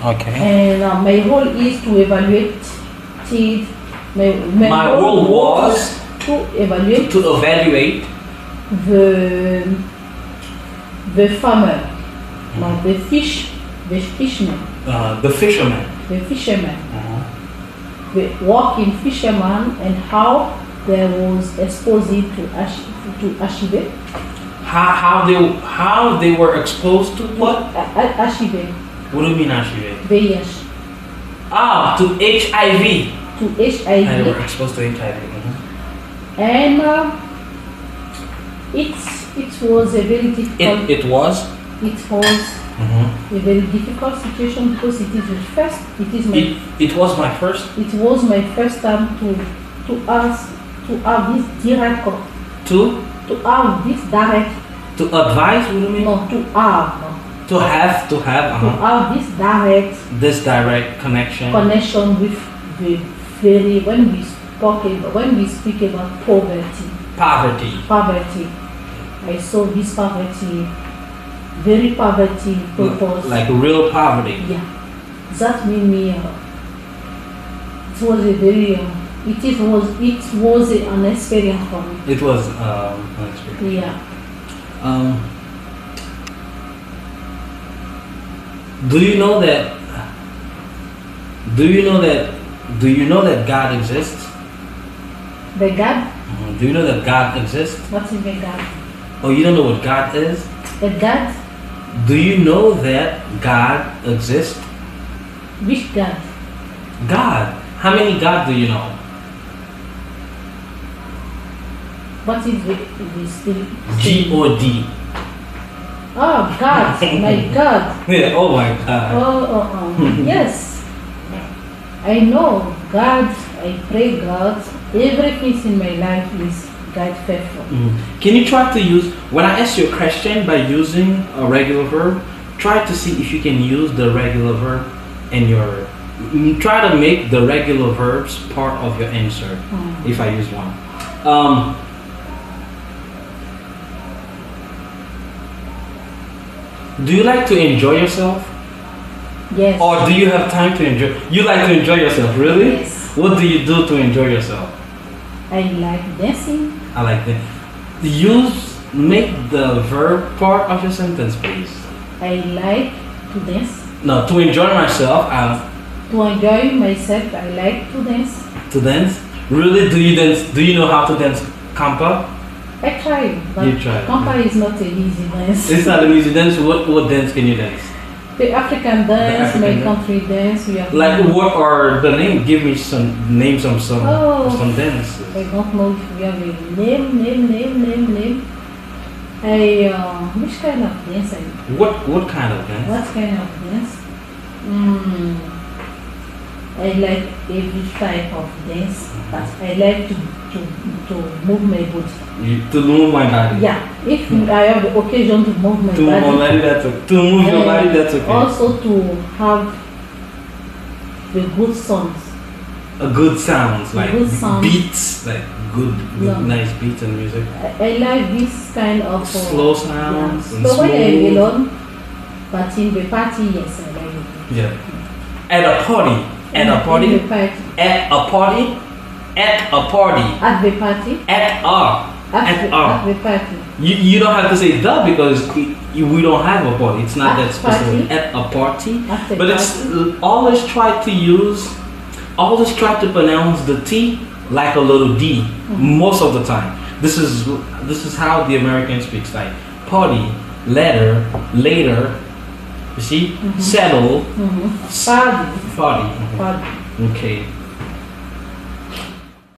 Okay. And my role is to evaluate it. My role was to evaluate the farmer, no, the fisherman. The fisherman. The fisherman. The working fisherman and how they was exposed to achieve. How they were exposed to what? Achieve. What do you mean achieve? VIH. To HIV. To HIV. They were exposed to HIV. And it was a very difficult. It was. It was a very difficult situation because it is the first. It was my first. It was my first time to have this direct. To have this direct. To advise. What do you mean? No, to have. To have. To have this direct connection with the very when we speak about poverty. I saw this poverty, very poverty purpose. Like real poverty. Yeah, that made me. It was a very. It was an experience for me. It was an experience. Yeah. Do you know that God exists? The God? Do you know that God exists? What is the God? Oh, you don't know what God is? The God? Do you know that God exists? Which God? God. How many God do you know? What is the G-O-D. Oh, God. My God. Yeah, oh my God. Oh. Yes. I know God. I pray God. Everything in my life is God faithful. Can you try to use, when I ask you a question by using a regular verb, try to see if you can use the regular verb in your, try to make the regular verbs part of your answer if I use one. Do you like to enjoy yourself? Yes. Or do you have time to enjoy? You like to enjoy yourself, really? Yes. What do you do to enjoy yourself? I like dancing. I like that. Make the verb part of your sentence, please. I like to dance. No, to enjoy myself. To enjoy myself, I like to dance. To dance? Really? Do you dance? Do you know how to dance compa? I try, but You try. compa is not an easy dance. It's not an easy dance. What dance can you dance? The African dance, African my dance. country dance. We have Like what are the name? Give me some names of some dances. I don't know if we have a name. Which kind of dance I do? What kind of dance? What kind of dance? I like every type of dance, but I like to move my body. To move my body. Yeah, if I have the occasion to move my To move body. my body, that's okay. To move your body, that's okay. Also to have the good songs. A good sounds, like Good sounds. beats, like good Yeah. nice beats and music. I like this kind of Slow sounds and So when I'm smooth. alone, but in the party, yes, I like it. Yeah. At a party. At a In party. the party. At a party. At a party. At the party. At a. At the party. You don't have to say the because we don't have a party. It's not that specific. Party. At a party. At the But it's always try to pronounce the T like a little D most of the time. This is how the American speaks, like party, letter, later. You see, settle, Party. party. Party. Okay.